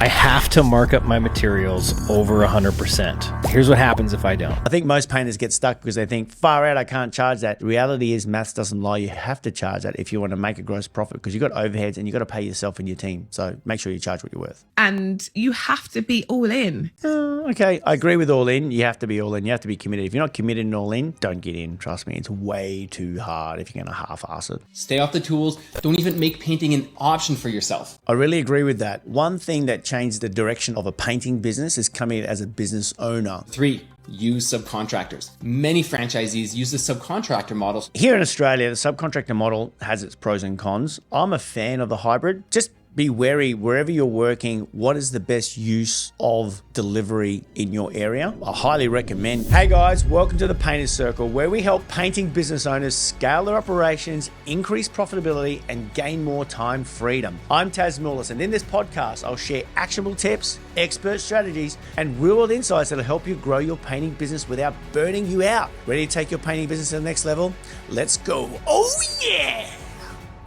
I have to mark up my materials over 100%. Here's what happens if I don't. I think most painters get stuck because they think, far out, I can't charge that. The reality is maths doesn't lie. You have to charge that if you want to make a gross profit because you've got overheads and you've got to pay yourself and your team. So make sure you charge what you're worth. And you have to be all in. Okay, I agree with all in. You have to be all in. You have to be committed. If you're not committed and all in, don't get in. Trust me, it's way too hard if you're going to half-ass it. Stay off the tools. Don't even make painting an option for yourself. I really agree with that. One thing that changed the direction of a painting business is coming as a business owner. 3, use subcontractors. Many franchisees use the subcontractor models. Here in Australia, the subcontractor model has its pros and cons. I'm a fan of the hybrid. Just be wary wherever you're working, what is the best use of delivery in your area? I highly recommend. Hey guys, welcome to the Painters Circle, where we help painting business owners scale their operations, increase profitability, and gain more time freedom. I'm Taz Mullis, and in this podcast, I'll share actionable tips, expert strategies, and real-world insights that'll help you grow your painting business without burning you out. Ready to take your painting business to the next level? Let's go. Oh yeah!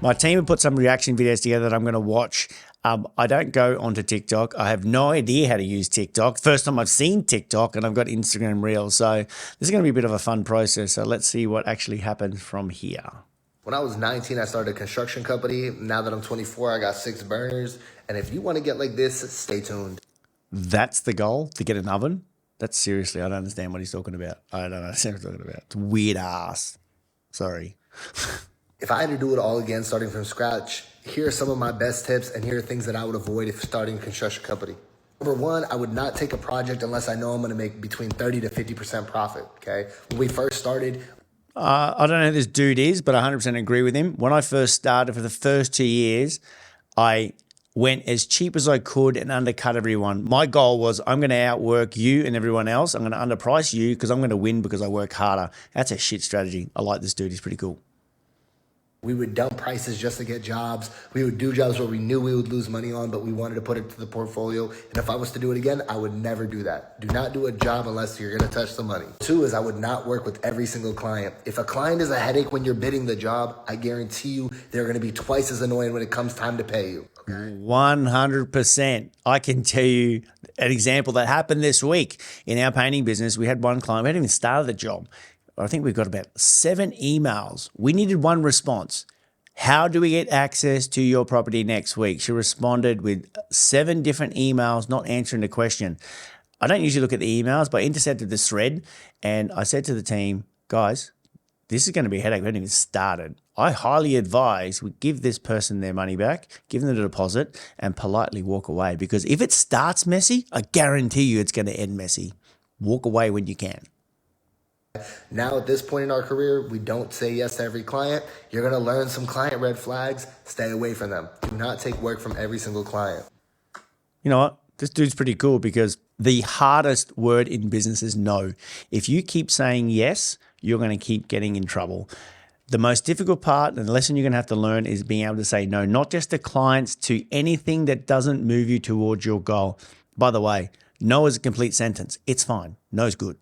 My team have put some reaction videos together that I'm going to watch. I don't go onto TikTok. I have no idea how to use TikTok. First time I've seen TikTok, and I've got Instagram Reels. So this is going to be a bit of a fun process. So let's see what actually happens from here. When I was 19, I started a construction company. Now that I'm 24, I got 6 burners. And if you want to get like this, stay tuned. That's the goal, to get an oven? That's seriously, I don't understand what he's talking about. I don't understand what he's talking about. It's weird ass. Sorry. If I had to do it all again, starting from scratch, here are some of my best tips, and here are things that I would avoid if starting a construction company. Number 1, I would not take a project unless I know I'm going to make between 30 to 50% profit, okay? When we first started... I don't know who this dude is, but I 100% agree with him. When I first started, for the first 2 years, I went as cheap as I could and undercut everyone. My goal was, I'm going to outwork you and everyone else. I'm going to underprice you because I'm going to win because I work harder. That's a shit strategy. I like this dude. He's pretty cool. We would dump prices just to get jobs. We would do jobs where we knew we would lose money on, but we wanted to put it to the portfolio. And if I was to do it again, I would never do that. Do not do a job unless you're going to touch the money. 2 is I would not work with every single client. If a client is a headache when you're bidding the job, I guarantee you they're going to be twice as annoying when it comes time to pay you. Okay? 100%. I can tell you an example that happened this week in our painting business. We had one client, we hadn't even started the job. I think we've got about 7 emails. We needed one response. How do we get access to your property next week? She responded with 7 different emails, not answering the question. I don't usually look at the emails, but I intercepted this thread and I said to the team, guys, this is going to be a headache. We haven't even started. I highly advise we give this person their money back, give them the deposit, and politely walk away. Because if it starts messy, I guarantee you it's going to end messy. Walk away when you can. Now, at this point in our career, we don't say yes to every client. You're going to learn some client red flags. Stay away from them. Do not take work from every single client. You know what? This dude's pretty cool because the hardest word in business is no. If you keep saying yes, you're going to keep getting in trouble. The most difficult part and the lesson you're going to have to learn is being able to say no, not just to clients, to anything that doesn't move you towards your goal. By the way, no is a complete sentence. It's fine. No's good.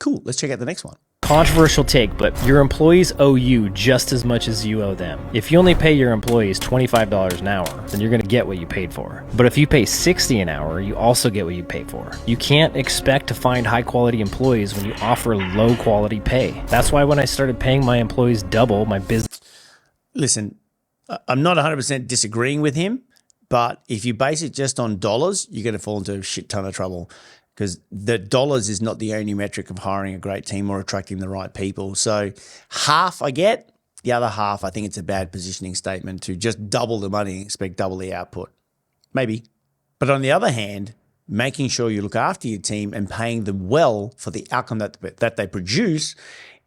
Cool. Let's check out the next one. Controversial take, but your employees owe you just as much as you owe them. If you only pay your employees $25 an hour, then you're going to get what you paid for. But if you pay $60 an hour, you also get what you pay for. You can't expect to find high-quality employees when you offer low-quality pay. That's why when I started paying my employees double, my business... Listen, I'm not 100% disagreeing with him, but if you base it just on dollars, you're going to fall into a shit ton of trouble. Because the dollars is not the only metric of hiring a great team or attracting the right people. So half I get, the other half I think it's a bad positioning statement to just double the money and expect double the output. Maybe. But on the other hand, making sure you look after your team and paying them well for the outcome that they produce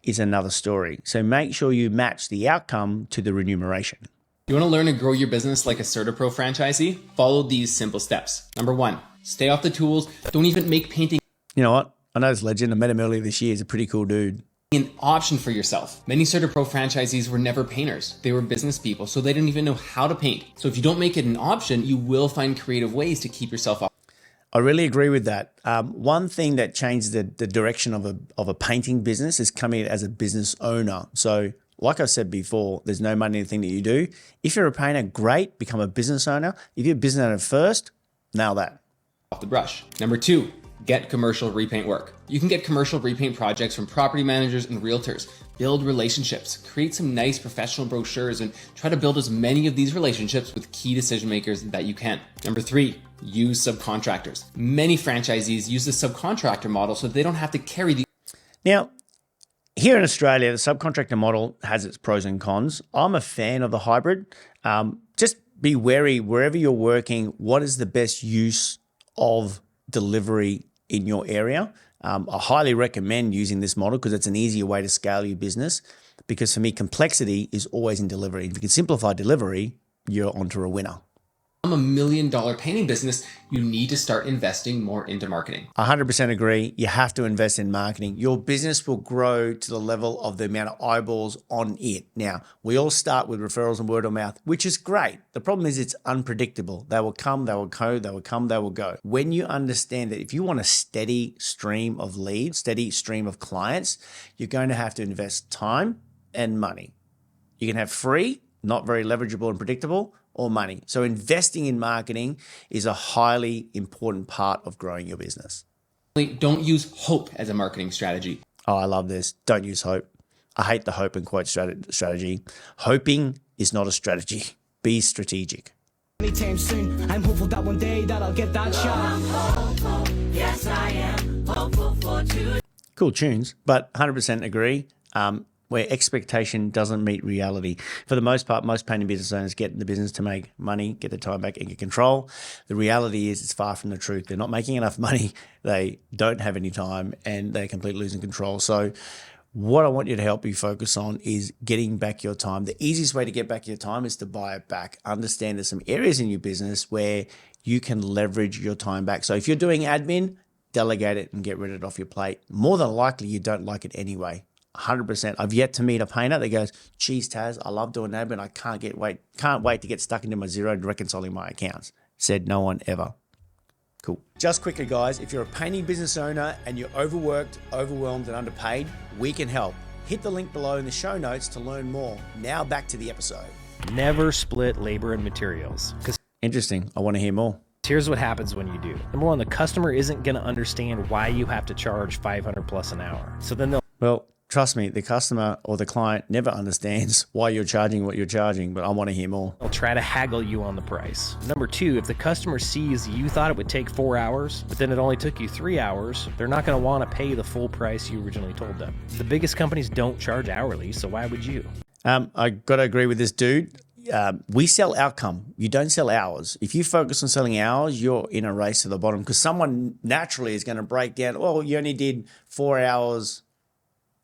is another story. So make sure you match the outcome to the remuneration. You want to learn and grow your business like a CertaPro franchisee? Follow these simple steps. Number 1, stay off the tools. Don't even make painting You know what? I know this legend. I met him earlier this year. He's a pretty cool dude. an option for yourself. Many CertaPro franchisees were never painters. They were business people, so they didn't even know how to paint. So if you don't make it an option, you will find creative ways to keep yourself off. I really agree with that. One thing that changed the direction of a painting business is coming as a business owner. So like I said before, there's no money in the thing that you do. If you're a painter, great, become a business owner. If you're a business owner first, Nail that. off the brush. Number 2, get commercial repaint work. You can get commercial repaint projects from property managers and realtors. Build relationships, create some nice professional brochures, and try to build as many of these relationships with key decision makers that you can. Number 3, use subcontractors. Many franchisees use the subcontractor model so they don't have to carry the... Now, here in Australia, the subcontractor model has its pros and cons. I'm a fan of the hybrid. Just be wary wherever you're working, what is the best use of delivery in your area? I highly recommend using this model because it's an easier way to scale your business, because for me, complexity is always in delivery. If you can simplify delivery, you're onto a winner. I'm $1 million painting business, you need to start investing more into marketing. 100% agree. You have to invest in marketing. Your business will grow to the level of the amount of eyeballs on it. Now, we all start with referrals and word of mouth, which is great. The problem is it's unpredictable. They will come, they will go, they will come, they will go. When you understand that if you want a steady stream of leads, steady stream of clients, you're going to have to invest time and money. You can have free, not very leverageable and predictable, or money. So investing in marketing is a highly important part of growing your business. Don't use hope as a marketing strategy. Oh, I love this. Don't use hope. I hate the hope and quote strategy. Hoping is not a strategy. Be strategic. Anytime soon, I'm hopeful that one day that I'll get that shot. I'm hopeful, yes I am hopeful for today. Cool tunes, but 100% agree. Where expectation doesn't meet reality. For the most part, most painting business owners get in the business to make money, get their time back, and get control. The reality is it's far from the truth. They're not making enough money, they don't have any time, and they're completely losing control. So what I want you to help you focus on is getting back your time. The easiest way to get back your time is to buy it back. Understand there's some areas in your business where you can leverage your time back. So if you're doing admin, delegate it and get rid of it off your plate. More than likely, you don't like it anyway. 100%. I've yet to meet a painter that goes, geez, Taz, I love doing admin. I can't wait to get stuck into my zero and reconciling my accounts. Said no one ever. Cool. Just quickly, guys, if you're a painting business owner and you're overworked, overwhelmed, and underpaid, we can help. Hit the link below in the show notes to learn more. Now back to the episode. Never split labor and materials. Because Interesting. I want to hear more. here's what happens when you do. Number one, the customer isn't going to understand why you have to charge $500 plus an hour. So then they'll... Well, trust me, the customer or the client never understands why you're charging what you're charging, but I want to hear more. They'll try to haggle you on the price. Number two, if the customer sees you thought it would take 4 hours, but then it only took you 3 hours, they're not going to want to pay the full price you originally told them. The biggest companies don't charge hourly, so why would you? I got to agree with this dude. We sell outcome. You don't sell hours. If you focus on selling hours, you're in a race to the bottom because someone naturally is going to break down, oh, you only did 4 hours,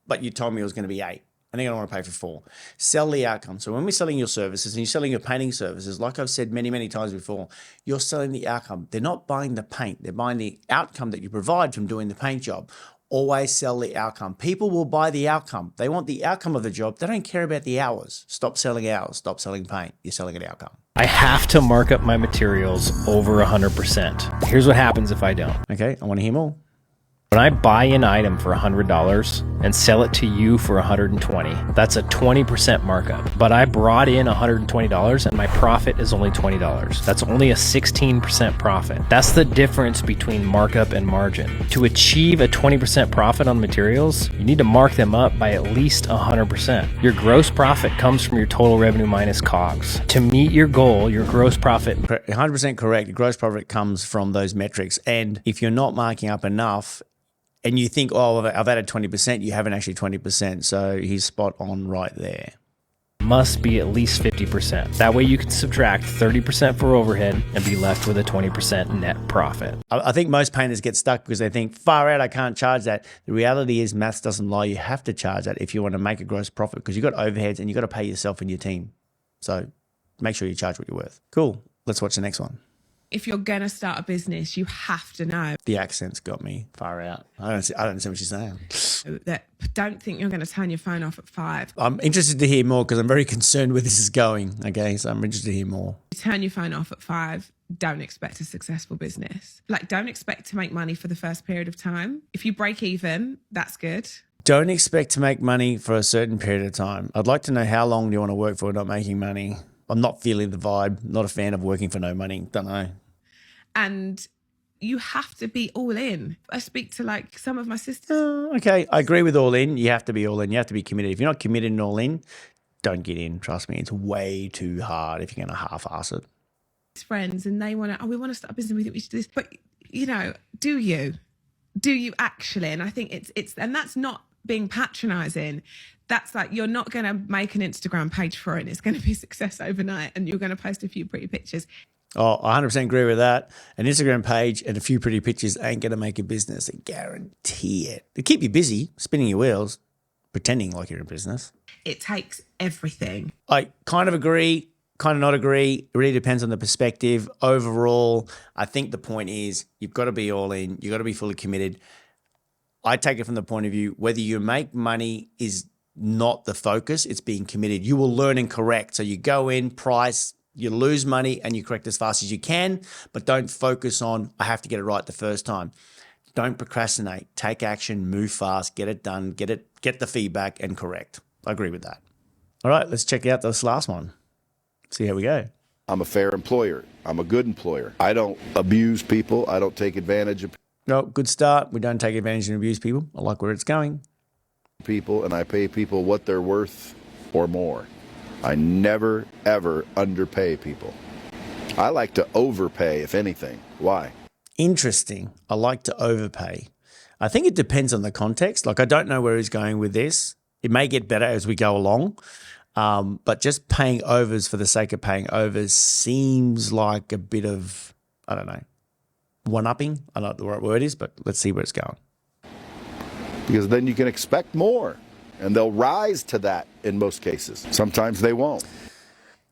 but you told me it was going to be 8. And they're going to want to pay for 4. Sell the outcome. So when we're selling your services and you're selling your painting services, like I've said many, many times before, you're selling the outcome. They're not buying the paint. They're buying the outcome that you provide from doing the paint job. Always sell the outcome. People will buy the outcome. They want the outcome of the job. They don't care about the hours. Stop selling hours. Stop selling paint. You're selling an outcome. I have to mark up my materials over 100%. Here's what happens if I don't. Okay, I want to hear more. When I buy an item for $100 and sell it to you for $120, that's a 20% markup. But I brought in $120 and my profit is only $20. That's only a 16% profit. That's the difference between markup and margin. To achieve a 20% profit on materials, you need to mark them up by at least 100%. Your gross profit comes from your total revenue minus COGS. To meet your goal, your gross profit... 100% correct. Your gross profit comes from those metrics. And if you're not marking up enough, and you think, oh, I've added 20%, you haven't actually 20%. So he's spot on right there. Must be at least 50%. That way you can subtract 30% for overhead and be left with a 20% net profit. I think most painters get stuck because they think, far out, I can't charge that. The reality is maths doesn't lie. You have to charge that if you want to make a gross profit because you've got overheads and you've got to pay yourself and your team. So make sure you charge what you're worth. Cool. Let's watch the next one. If you're going to start a business, you have to know The accent's got me far out. I don't see what she's saying. that don't think you're going to turn your phone off at 5. I'm interested to hear more because I'm very concerned where this is going. Okay, so I'm interested to hear more. You turn your phone off at 5, don't expect a successful business. Like, don't expect to make money for the first period of time. If you break even, that's good. Don't expect to make money for a certain period of time. I'd like to know how long do you want to work for not making money? I'm not feeling the vibe. Not a fan of working for no money. Don't know. And you have to be all in. I speak to like some of my sisters. Okay, I agree with all in. You have to be all in. You have to be committed. If you're not committed and all in, don't get in. Trust me, it's way too hard if you're going to half-ass it. Friends, and they want to, we want to start a business, we think we should do this. But, you know, do you actually? And I think it's and that's not being patronizing. That's like, you're not going to make an Instagram page for it and it's going to be a success overnight and you're going to post a few pretty pictures. Oh, I 100% agree with that. An Instagram page and a few pretty pictures ain't going to make a business. I guarantee it. They keep you busy, spinning your wheels, pretending like you're in business. It takes everything. I kind of agree, kind of not agree. It really depends on the perspective. Overall, I think the point is you've got to be all in. You've got to be fully committed. I take it from the point of view, whether you make money is not the focus, it's being committed. You will learn and correct. So you go in, price, you lose money and you correct as fast as you can, but don't focus on, I have to get it right the first time. Don't procrastinate. Take action, move fast, get it done, get the feedback and correct. I agree with that. All right, let's check out this last one. See how we go. I'm a fair employer. I'm a good employer. I don't abuse people. I don't take advantage of No, good start. We don't take advantage and abuse people. I like where it's going. people, and I pay people what they're worth or more. I never, ever underpay people. I like to overpay, if anything. Why? Interesting. I like to overpay. I think it depends on the context. Like, I don't know where he's going with this. It may get better as we go along. But just paying overs for the sake of paying overs seems like a bit of, I don't know, one-upping. I don't know what the right word is, but let's see where it's going. Because then you can expect more, and they'll rise to that in most cases. Sometimes they won't.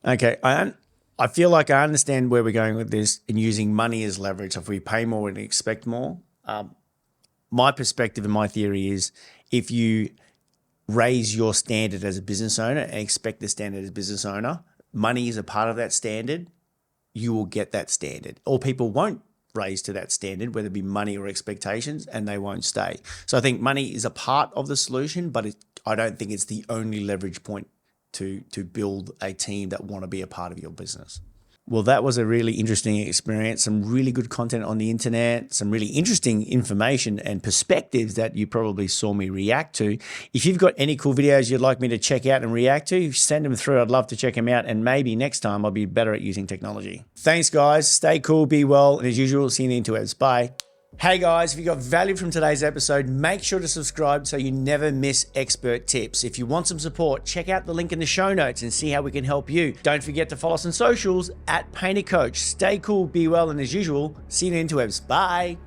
Okay, I feel like I understand where we're going with this and using money as leverage. If we pay more and expect more, my perspective and my theory is if you raise your standard as a business owner and expect the standard as a business owner, money is a part of that standard, you will get that standard. Or people won't raise to that standard, whether it be money or expectations, and they won't stay. So I think money is a part of the solution, but I don't think it's the only leverage point to build a team that want to be a part of your business. Well, that was a really interesting experience, some really good content on the internet, some really interesting information and perspectives that you probably saw me react to. If you've got any cool videos you'd like me to check out and react to, send them through. I'd love to check them out, and maybe next time I'll be better at using technology. Thanks, guys. Stay cool, be well, and as usual, see you in the interwebs. Bye. Hey guys, if you got value from today's episode, make sure to subscribe so you never miss expert tips. If you want some support, check out the link in the show notes and see how we can help you. Don't forget to follow us on socials @PainterCoach. Stay cool, be well, and as usual, see you in the interwebs. Bye.